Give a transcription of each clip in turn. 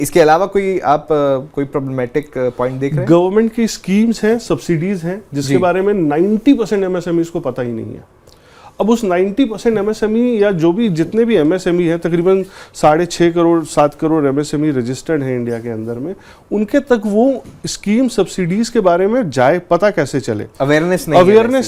इसके अलावा कोई आप कोई प्रॉब्लमेटिक पॉइंट देख रहे हैं? गवर्नमेंट की स्कीम्स हैं, सब्सिडीज हैं, जिसके बारे में 90% एमएसएमई को पता ही नहीं है। अब उस 90% एमएसएमई या जो भी जितने भी एमएसएमई हैं, तकरीबन 6.5 करोड़ 7 करोड़ एमएसएमई रजिस्टर्ड हैं इंडिया के अंदर में, उनके तक वो स्कीम सब्सिडीज के बारे में जाए पता कैसे चले? अवेयरनेस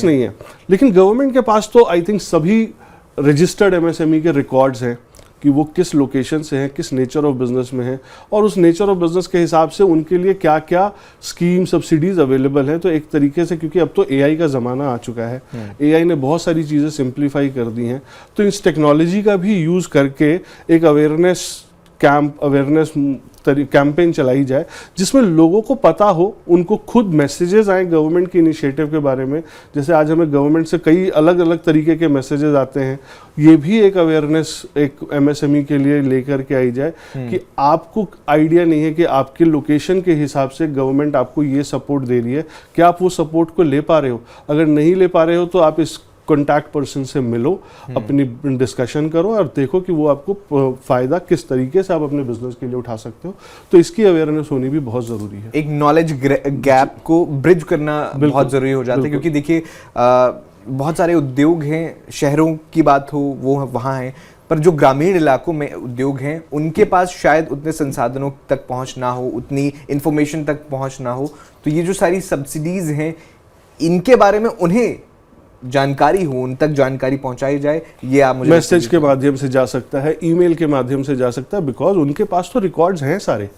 नहीं है। लेकिन गवर्नमेंट के पास तो आई थिंक सभी रजिस्टर्ड एमएसएमई के रिकॉर्ड्स हैं कि वो किस लोकेशन से हैं, किस नेचर ऑफ बिजनेस में हैं, और उस नेचर ऑफ बिजनेस के हिसाब से उनके लिए क्या क्या स्कीम सब्सिडीज अवेलेबल हैं। तो एक तरीके से, क्योंकि अब तो एआई का ज़माना आ चुका है, एआई ने बहुत सारी चीज़ें सिंप्लीफाई कर दी हैं, तो इस टेक्नोलॉजी का भी यूज़ करके एक अवेयरनेस कैंपेन चलाई जाए, जिसमें लोगों को पता हो, उनको खुद मैसेजेस आए गवर्नमेंट के इनिशिएटिव के बारे में। जैसे आज हमें गवर्नमेंट से कई अलग अलग तरीके के मैसेजेस आते हैं, ये भी एक अवेयरनेस एक एमएसएमई के लिए लेकर के आई जाए कि आपको आइडिया नहीं है कि आपके लोकेशन के हिसाब से गवर्नमेंट आपको ये सपोर्ट दे रही है, क्या आप वो सपोर्ट को ले पा रहे हो? अगर नहीं ले पा रहे हो तो आप इस कॉन्टैक्ट पर्सन से मिलो, अपनी डिस्कशन करो और देखो कि वो आपको फायदा किस तरीके से आप अपने बिजनेस के लिए उठा सकते हो। तो इसकी अवेयरनेस होनी भी बहुत जरूरी है। एक नॉलेज गैप को ब्रिज करना बहुत जरूरी हो जाता है, क्योंकि देखिए बहुत सारे उद्योग हैं, शहरों की बात हो वो वहाँ हैं, पर जो ग्रामीण इलाकों में उद्योग हैं उनके पास शायद उतने संसाधनों तक पहुँच ना हो, उतनी इंफॉर्मेशन तक पहुँच ना हो। तो ये जो सारी सब्सिडीज हैं, इनके बारे में उन्हें जानकारी हो, उन तक जानकारी पहुंचाई जाए। ये आप मुझे मैसेज के माध्यम से जा सकता है, ईमेल के माध्यम से जा सकता है, बिकॉज उनके पास तो रिकॉर्ड्स हैं सारे।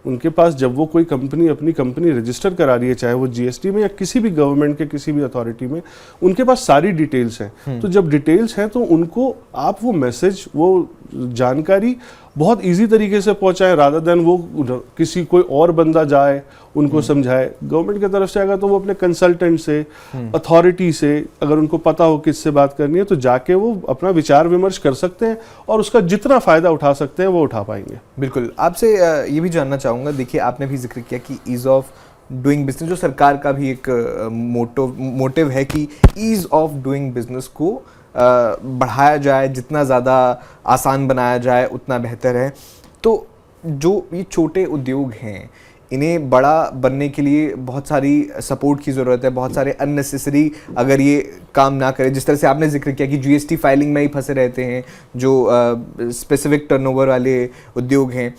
उनके पास जब वो कोई कंपनी अपनी कंपनी रजिस्टर करा रही है, चाहे वो जीएसटी में या किसी भी गवर्नमेंट के किसी भी अथॉरिटी में, उनके पास सारी डिटेल्स हैं। तो जब डिटेल्स हैं तो उनको आप वो मैसेज, वो जानकारी बहुत इजी तरीके से पहुंचाएं, रादर देन वो किसी कोई और बंदा जाए उनको समझाए। गवर्नमेंट की तरफ से अगर तो वो अपने कंसल्टेंट से, अथॉरिटी से, अगर उनको पता हो किससे बात करनी है, तो जाके वो अपना विचार विमर्श कर सकते हैं और उसका जितना फायदा उठा सकते हैं वो उठा पाएंगे। बिल्कुल। आपसे ये भी जानना चाहूँगा, देखिए आपने भी जिक्र किया कि ईज ऑफ डूइंग बिजनेस, जो सरकार का भी एक मोटिव है कि ईज ऑफ डूइंग बिजनेस को बढ़ाया जाए, जितना ज़्यादा आसान बनाया जाए उतना बेहतर है। तो जो ये छोटे उद्योग हैं, इन्हें बड़ा बनने के लिए बहुत सारी सपोर्ट की ज़रूरत है, बहुत सारे अननेसेसरी अगर ये काम ना करें, जिस तरह से आपने जिक्र किया कि जीएसटी फाइलिंग में ही फंसे रहते हैं जो स्पेसिफिक टर्नओवर वाले उद्योग हैं,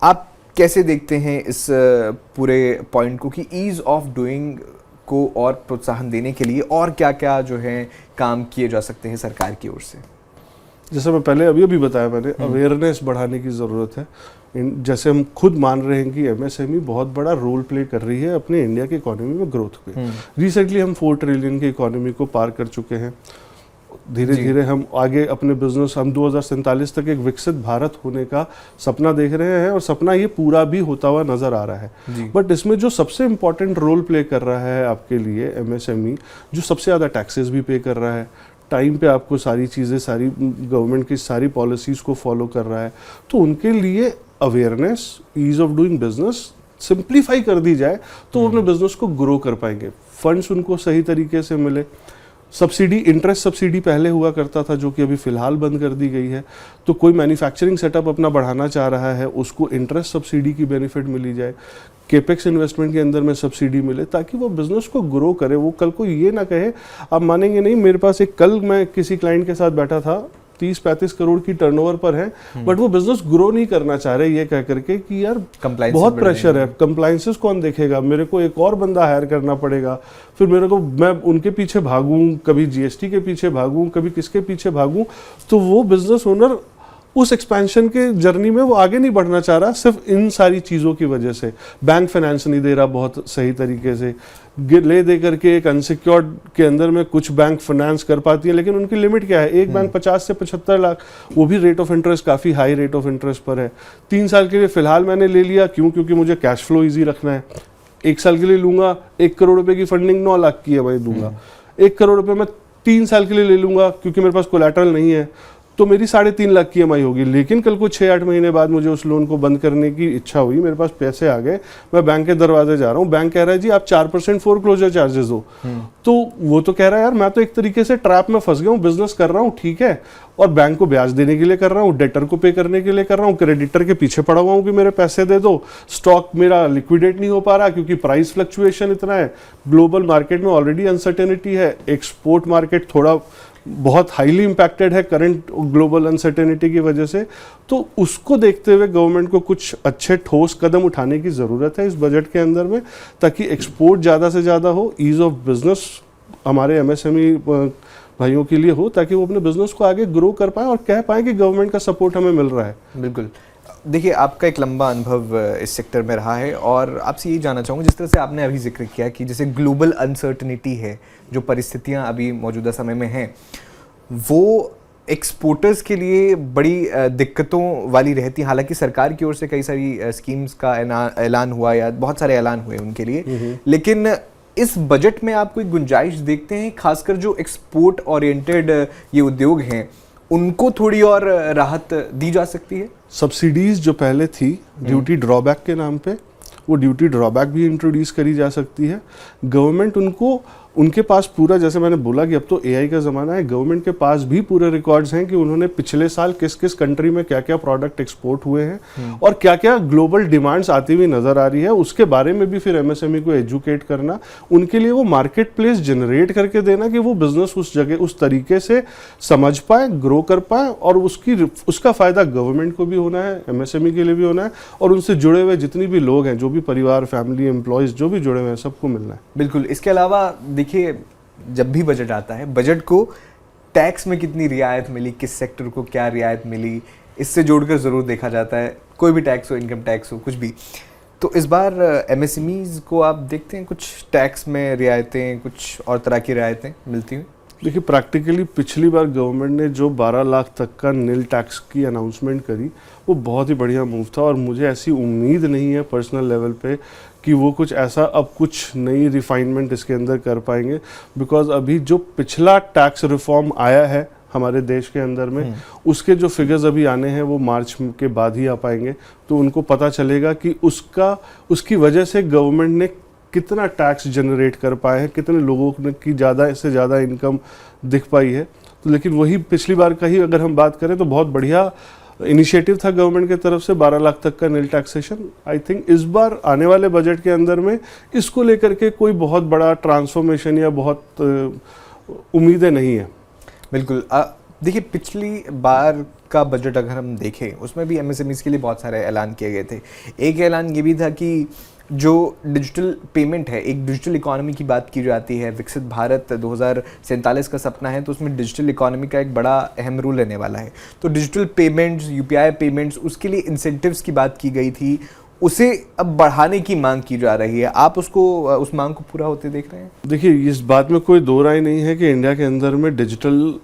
आप कैसे देखते हैं इस पूरे पॉइंट को कि ईज़ ऑफ डूइंग को और प्रोत्साहन देने के लिए और क्या क्या जो है काम किए जा सकते हैं सरकार की ओर से? जैसे मैं पहले अभी बताया मैंने, अवेयरनेस बढ़ाने की ज़रूरत है। जैसे हम खुद मान रहे हैं कि एमएसएमई बहुत बड़ा रोल प्ले कर रही है अपने इंडिया की इकोनॉमी में ग्रोथ पे। रिसेंटली हम 4 ट्रिलियन की इकोनॉमी को पार कर चुके हैं। धीरे धीरे हम आगे अपने बिजनेस, हम 2047 तक एक विकसित भारत होने का सपना देख रहे हैं और सपना ये पूरा भी होता हुआ नजर आ रहा है। बट इसमें जो सबसे इम्पोर्टेंट रोल प्ले कर रहा है आपके लिए एमएसएमई, जो सबसे ज़्यादा टैक्सेस भी पे कर रहा है, टाइम पे आपको सारी चीज़ें, सारी गवर्नमेंट की सारी पॉलिसीज़ को फॉलो कर रहा है, तो उनके लिए awareness, ease of doing business simplify कर दी जाए तो वो अपने बिजनेस को ग्रो कर पाएंगे। फंड्स उनको सही तरीके से मिले। सब्सिडी, इंटरेस्ट सब्सिडी पहले हुआ करता था जो कि अभी फ़िलहाल बंद कर दी गई है। तो कोई मैन्युफैक्चरिंग सेटअप अपना बढ़ाना चाह रहा है, उसको इंटरेस्ट सब्सिडी की बेनिफिट मिली जाए, केपेक्स इन्वेस्टमेंट के अंदर में सब्सिडी मिले, ताकि वो बिज़नेस को ग्रो करे। वो कल को ये ना कहे, आप मानेंगे नहीं, मेरे पास कल मैं किसी क्लाइंट के साथ बैठा था, 30-35 करोड़ की टर्नओवर पर है, बट वो बिजनेस ग्रो नहीं करना चाह रहे, ये कह करके कि यार बहुत प्रेशर है, कंप्लायंसेस कौन देखेगा, मेरे को एक और बंदा हायर करना पड़ेगा, फिर मेरे को, मैं उनके पीछे भागूं, कभी जीएसटी के पीछे भागूं, कभी किसके पीछे भागूं। तो वो बिजनेस ओनर उस एक्सपेंशन के जर्नी में वो आगे नहीं बढ़ना चाह रहा, सिर्फ इन सारी चीज़ों की वजह से। बैंक फाइनेंस नहीं दे रहा बहुत सही तरीके से, ले दे करके एक अनसिक्योर्ड के अंदर में कुछ बैंक फाइनेंस कर पाती है, लेकिन उनकी लिमिट क्या है, एक बैंक 50 से 75 लाख, वो भी रेट ऑफ इंटरेस्ट काफ़ी हाई रेट ऑफ इंटरेस्ट पर है। 3 साल के लिए फ़िलहाल मैंने ले लिया, क्योंकि मुझे कैश फ्लो ईजी रखना है। 1 साल के लिए लूँगा, 1 करोड़ रुपये की फंडिंग 9 लाख की है, मैं दूंगा। 1 करोड़ रुपये मैं 3 साल के लिए ले लूँगा, क्योंकि मेरे पास कोलैटरल नहीं है, तो मेरी 3.5 लाख की EMI होगी, लेकिन कल को 6-8 महीने बाद मुझे उस लोन को बंद करने की इच्छा हुई, मेरे पास पैसे आ गए, मैं बैंक के दरवाजे जा रहा हूँ, बैंक कह रहा है जी आप 4% फोरक्लोजर चार्जेस दो, तो वो तो कह रहा है यार मैं तो एक तरीके से ट्रैप में फंस गया हूँ, बिजनेस कर रहा हूँ ठीक है, और बैंक को ब्याज देने के लिए कर रहा हूँ, डेटर को पे करने के लिए कर रहा हूँ, क्रेडिटर के पीछे पड़ा हुआ हूँ कि मेरे पैसे दे दो, स्टॉक मेरा लिक्विडेट नहीं हो पा रहा क्योंकि प्राइस फ्लक्चुएशन इतना है, ग्लोबल मार्केट में ऑलरेडी अनसर्टेनिटी है, एक्सपोर्ट मार्केट थोड़ा बहुत हाईली इम्पैक्टेड है करंट ग्लोबल अनसर्टेनिटी की वजह से। तो उसको देखते हुए गवर्नमेंट को कुछ अच्छे ठोस कदम उठाने की ज़रूरत है इस बजट के अंदर में, ताकि एक्सपोर्ट ज़्यादा से ज़्यादा हो, ईज़ ऑफ बिजनेस हमारे MSME भाइयों के लिए हो, ताकि वो अपने बिजनेस को आगे ग्रो कर पाए और कह पाए कि गवर्नमेंट का सपोर्ट हमें मिल रहा है। बिल्कुल। देखिए आपका एक लंबा अनुभव इस सेक्टर में रहा है और आपसे यही जानना चाहूँगा, जिस तरह से आपने अभी जिक्र किया कि जैसे ग्लोबल अनसर्टनिटी है, जो परिस्थितियाँ अभी मौजूदा समय में हैं, वो एक्सपोर्टर्स के लिए बड़ी दिक्कतों वाली रहती है। हालांकि सरकार की ओर से कई सारी स्कीम्स का ऐलान हुआ या बहुत सारे ऐलान हुए उनके लिए, लेकिन इस बजट में आप कोई गुंजाइश देखते हैं, खासकर जो एक्सपोर्ट ओरिएंटेड ये उद्योग हैं उनको थोड़ी और राहत दी जा सकती है? सब्सिडीज जो पहले थी ड्यूटी ड्रॉबैक के नाम पे, वो ड्यूटी ड्रॉबैक भी इंट्रोड्यूस करी जा सकती है। गवर्नमेंट उनको, उनके पास पूरा, जैसे मैंने बोला कि अब तो AI का ज़माना है, गवर्नमेंट के पास भी पूरे रिकॉर्ड्स हैं कि उन्होंने पिछले साल किस किस कंट्री में क्या क्या प्रोडक्ट एक्सपोर्ट हुए हैं और क्या क्या ग्लोबल डिमांड्स आती हुई नज़र आ रही है, उसके बारे में भी फिर MSME को एजुकेट करना, उनके लिए वो मार्केट प्लेस जनरेट करके देना कि वो बिजनेस उस जगह उस तरीके से समझ पाए, ग्रो कर पाए, और उसका फ़ायदा गवर्नमेंट को भी होना है, MSME के लिए भी होना है, और उनसे जुड़े हुए जितनी भी लोग हैं, जो भी परिवार, फैमिली, एम्प्लॉयज़ जो भी जुड़े हुए हैं, सबको मिलना है। बिल्कुल। इसके अलावा देखिए जब भी बजट आता है, बजट को टैक्स में कितनी रियायत मिली, किस सेक्टर को क्या रियायत मिली, इससे जोड़कर ज़रूर देखा जाता है, कोई भी टैक्स हो, इनकम टैक्स हो, कुछ भी। तो इस बार MSMEs को आप देखते हैं कुछ टैक्स में रियायतें, कुछ और तरह की रियायतें मिलती हुई? देखिए प्रैक्टिकली पिछली बार गवर्नमेंट ने जो 12 लाख तक का नील टैक्स की अनाउंसमेंट करी, वो बहुत ही बढ़िया मूव था, और मुझे ऐसी उम्मीद नहीं है पर्सनल लेवल पे कि वो कुछ ऐसा अब कुछ नई रिफाइनमेंट इसके अंदर कर पाएंगे, बिकॉज अभी जो पिछला टैक्स रिफॉर्म आया है हमारे देश के अंदर में, उसके जो फिगर्स अभी आने हैं वो मार्च के बाद ही आ पाएंगे, तो उनको पता चलेगा कि उसकी वजह से गवर्नमेंट ने कितना टैक्स जनरेट कर पाए हैं, कितने लोगों की ज़्यादा से ज़्यादा इनकम दिख पाई है। तो लेकिन वही पिछली बार का ही अगर हम बात करें तो बहुत बढ़िया इनिशिएटिव था गवर्नमेंट की तरफ से 12 लाख तक का नील टैक्सेशन। आई थिंक इस बार आने वाले बजट के अंदर में इसको लेकर के कोई बहुत बड़ा ट्रांसफॉर्मेशन या बहुत उम्मीदें नहीं है। बिल्कुल। देखिए पिछली बार का बजट अगर हम देखें, उसमें भी MSMEs के लिए बहुत सारे ऐलान किए गए थे। एक ऐलान ये भी था कि जो डिजिटल पेमेंट है, एक डिजिटल इकोनॉमी की बात की जाती है, विकसित भारत 2047 का सपना है, तो उसमें डिजिटल इकोनॉमी का एक बड़ा अहम रोल रहने वाला है। तो डिजिटल पेमेंट्स, UPI पेमेंट्स, उसके लिए इंसेंटिव्स की बात की गई थी, उसे अब बढ़ाने की मांग की जा रही है। आप उस मांग को पूरा होते देख रहे हैं? देखिए इस बात में कोई दो राय नहीं है कि इंडिया के अंदर में डिजिटल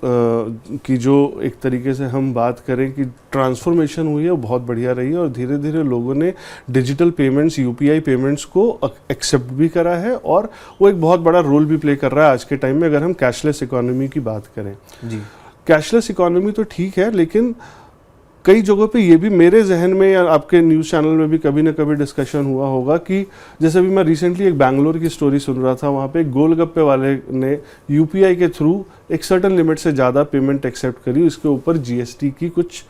की जो एक तरीके से हम बात करें कि ट्रांसफॉर्मेशन हुई है, वो बहुत बढ़िया रही है, और धीरे धीरे लोगों ने डिजिटल पेमेंट्स, UPI पेमेंट्स को एक्सेप्ट भी करा है, और वो एक बहुत बड़ा रोल भी प्ले कर रहा है आज के टाइम में। अगर हम कैशलेस इकोनॉमी की बात करें जी, कैशलेस इकोनॉमी तो ठीक है, लेकिन कई जगहों पे ये भी मेरे जहन में या आपके न्यूज़ चैनल में भी कभी ना कभी डिस्कशन हुआ होगा कि जैसे अभी मैं रिसेंटली एक बैंगलोर की स्टोरी सुन रहा था, वहाँ पे एक गोलगप्पे वाले ने UPI के थ्रू एक सर्टन लिमिट से ज़्यादा पेमेंट एक्सेप्ट करी, उसके ऊपर GST की कुछ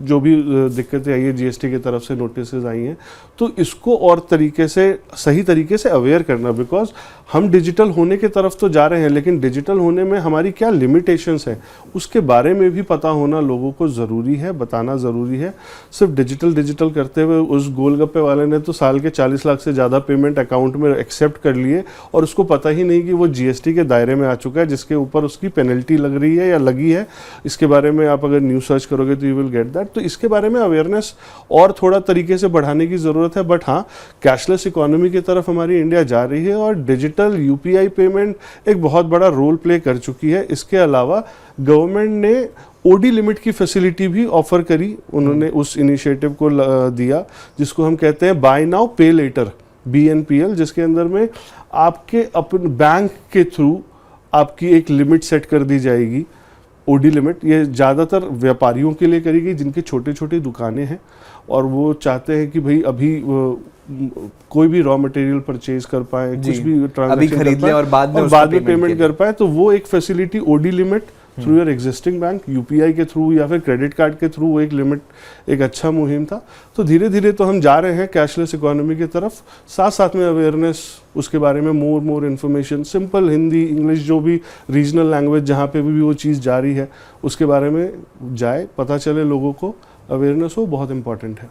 जो भी दिक्कतें आई है, GST की तरफ से नोटिस आई हैं, तो इसको और तरीके से, सही तरीके से अवेयर करना, बिकॉज हम डिजिटल होने की तरफ तो जा रहे हैं, लेकिन डिजिटल होने में हमारी क्या लिमिटेशंस हैं उसके बारे में भी पता होना लोगों को ज़रूरी है, बताना ज़रूरी है। सिर्फ डिजिटल करते हुए उस गोलगप्पे वाले ने तो साल के 40 लाख से ज़्यादा पेमेंट अकाउंट में एक्सेप्ट कर लिए, और उसको पता ही नहीं कि वो GST के दायरे में आ चुका है, जिसके ऊपर उसकी पेनल्टी लग रही है या लगी है। इसके बारे में आप अगर न्यूज़ सर्च करोगे तो यू विल गेट दैट। तो इसके बारे में अवेयरनेस और थोड़ा तरीके से बढ़ाने की ज़रूरत है। बट हाँ, कैशलेस इकोनॉमी की तरफ हमारी इंडिया जा रही है, और डिजिटल UPI पेमेंट एक बहुत बड़ा रोल प्ले कर चुकी है। इसके अलावा गवर्नमेंट ने OD लिमिट की फैसिलिटी भी ऑफर करी, उन्होंने उस इनिशिएटिव को दिया जिसको हम कहते हैं बाय नाउ पे लेटर, BNPL, जिसके अंदर में आपके अपने बैंक के थ्रू आपकी एक लिमिट सेट कर दी जाएगी ओडी लिमिट, ये ज़्यादातर व्यापारियों के लिए करी गई जिनकी छोटी छोटी दुकानें हैं और वो चाहते हैं कि भाई अभी कोई भी रॉ मटेरियल परचेज कर पाए, कुछ भी अभी ट्रांजैक्शन खरीद ले और बाद में पेमेंट कर पाए, तो वो एक facility OD limit through your existing bank, UPI के थ्रू या फिर क्रेडिट कार्ड के थ्रू, वो एक लिमिट एक अच्छा मुहिम था। तो धीरे धीरे तो हम जा रहे हैं कैशलेस इकोनॉमी की तरफ, साथ साथ में अवेयरनेस उसके बारे में more information, simple Hindi English जो भी रीजनल लैंग्वेज जहाँ पे भी वो चीज़ जारी है उसके बारे में जाए, पता चले लोगों को, अवेयरनेस हो, बहुत इंपॉर्टेंट है।